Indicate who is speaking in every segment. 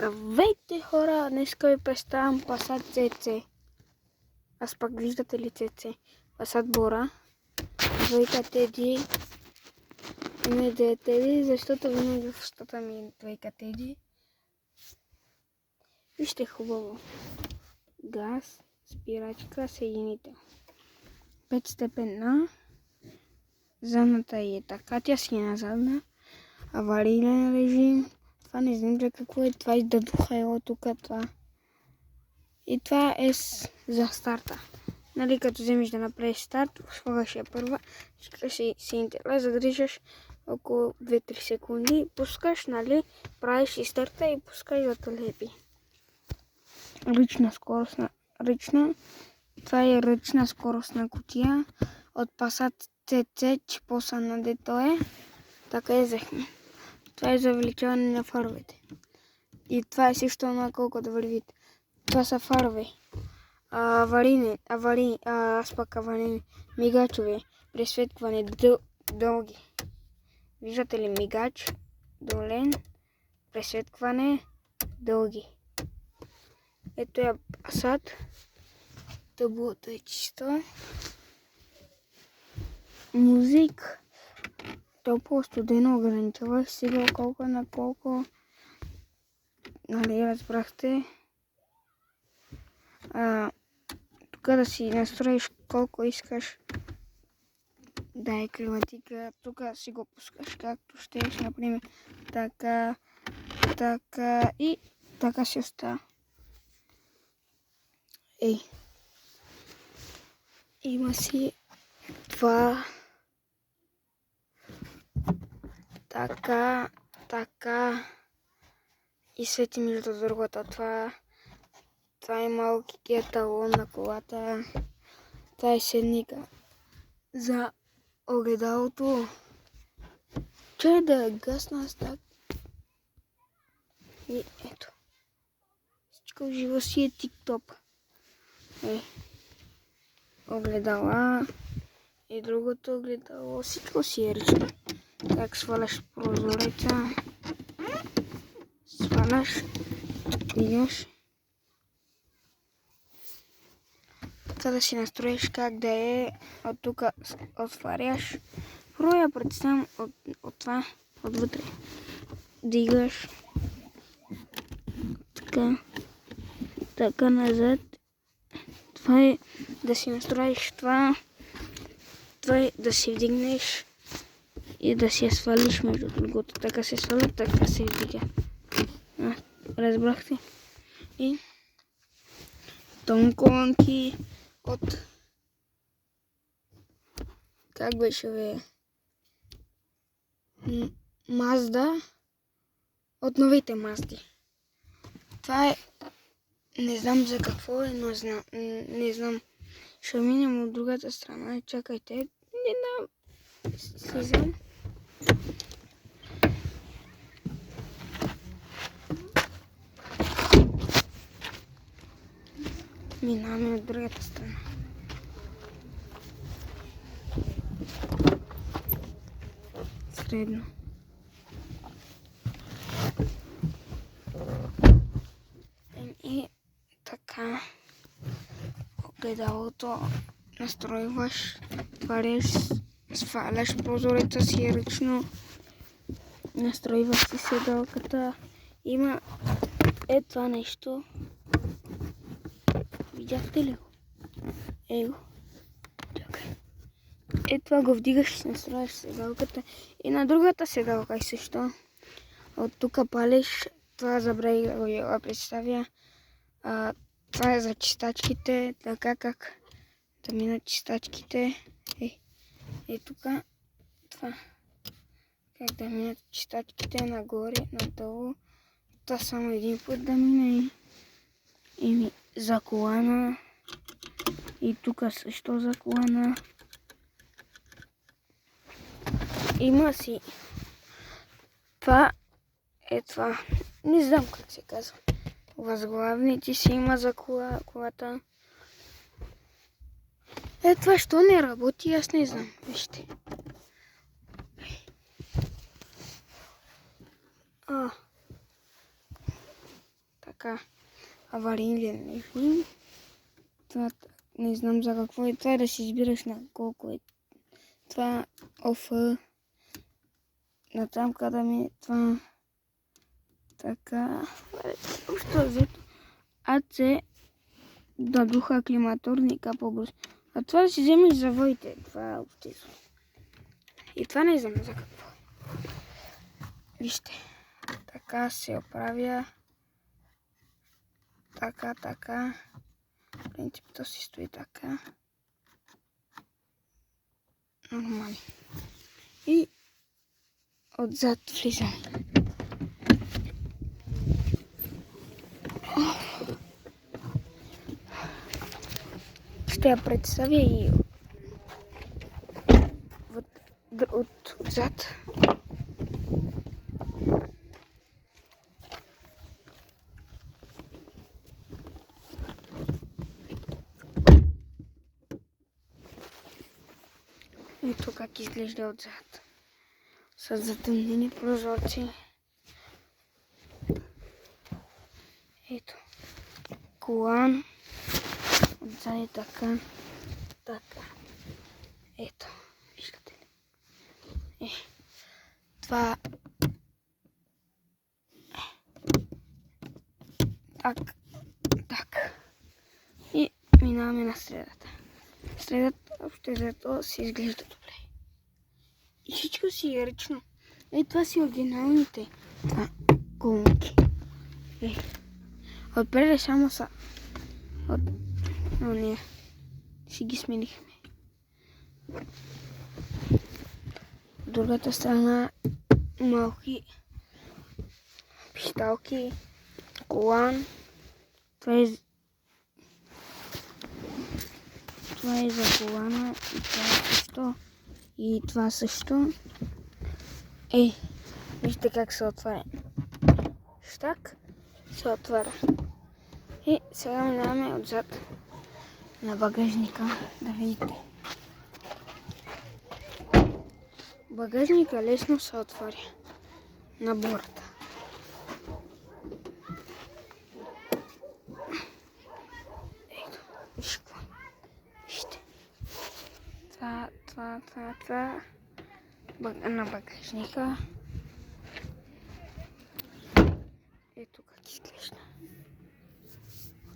Speaker 1: Здравейте хора, днеска ви представям Passat CC. Аз пак виждате ли CC? Passat Bora. Двойка Теди. Име да е Теди, защото винаги в устата ми е двойка Теди. Вижте хубаво. Газ, спирачка, съединител. 5 степенна. Задната е така, тя си е на задна. Аварийен режим. Това не знам за какво е. Това издадоха ело тук, това. И това е за старта. Нали, като вземеш да направиш старт, слагаш я първа, си интерес, задрижаш около 2-3 секунди, пускаш, нали, правиш и старта и пускаш да те лепи. Това е ръчна скоростна кутия от Passat CC, чипоса на дето е. Така я взехме. Това е за увеличаване на фаровете. И това е също на колко да вървите. Това са фарове. Аварийни, мигачове, пресветване, дълги. Виждате ли мигач, долен, пресветване, дълги. Ето е Passat. Таблото е чисто. Музик. Топло, студено, ограничавах сега колко на колко. Нали, разбрахте. Тук да си настроиш колко искаш да е климатика. Тук си го пускаш както щеш, например така, така и така си остава. Има си това така, така и свети между другото. Това е малкият талон на колата. Това е седника за огледалото. Чай да гасна аз так. И ето. Всичко живо си е тип-топ. Огледала. И другото огледало. Всичко си е ръчно. Так сваляш прозореца. Сваляш. Виждаш. Така да си настроиш как да е. От тук отваряш. Първо я представям от това, отвътре. Дигаш. Така назад. Това е да си настроиш това. Това е да си вдигнеш и да си я свалиш между другото. Така се сваля, така се вдига. Разбрахте? И тонколънки от как беше бе? Мазда. От новите Мазди. Това е не знам за какво е, но не знам. Ще минем от другата страна. Чакайте. Не знам. Слизам. Минаваме от другата страна. Средно. И така. Огледалото настройваш, тваряш, сваляш прозореца си ръчно, настройваш си седалката. Има това нещо. Видяхте ли го? Его. Това го вдигаш и си настроиш седалката. И на другата седалка и също. От тук палиш. Това забравих да го представя. Това е за чистачките, така как да минат чистачките. Тук това. Как да минат чистачките нагоре, надолу. Това само един път да мине. И за колана. И тук също за колана. Има си. Това е това. Не знам как се казва. Възглавници си има за колата. Това що не работи, аз не знам. Вижте. така аварийен режим. Това не знам за какво е. Това е да си избираш на колко е. Това ОФ. Натам къде ми е това. Така. Общо взето. АЦ дадоха аклиматорника по-бързо. А това да си вземеш завоите. Това е общо. И това не знам за какво. Вижте. Така се оправя. Така. В принцип то си стои така. Нормално. И отзад влизаме. Ще я представя и отзад. Ето как изглежда отзад. С затъмнени прозорци. Ето. Колан. Отзад е така. Ето. Виждате ли? Това. Так. И минаваме на средата. Средата общо взето си изглежда добре. И всичко си е ръчно. Това си оригиналните колонки. Отпреде само са. Ние си ги сменихме. От другата страна малки пищалки, колан. Това е за колана и това също. И това също. Вижте как се отваря. Штак се отваря. И сега минаваме отзад на багажника, да видите. Багажника лесно се отваря на борта. Ето, вижте. Това на багажника. Ето как изглежда.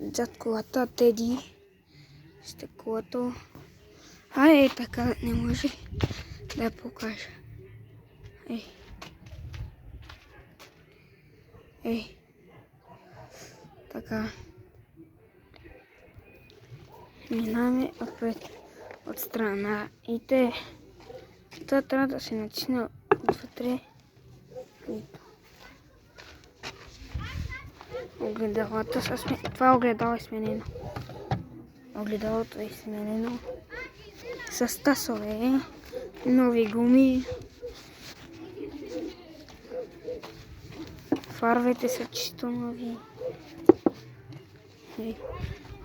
Speaker 1: Зад колата Теди. Стеклото. Така не може да я покажа. Така. Минаваме отпред от страна. И това трябва да се натисне отвътре. Огледалата са сменени. Това огледало е сменено. Огледалото е сменено. С тасове, нови гуми. Фаровете са чисто нови.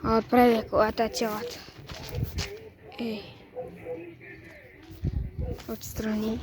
Speaker 1: Отправя колата цялата. Отстрани.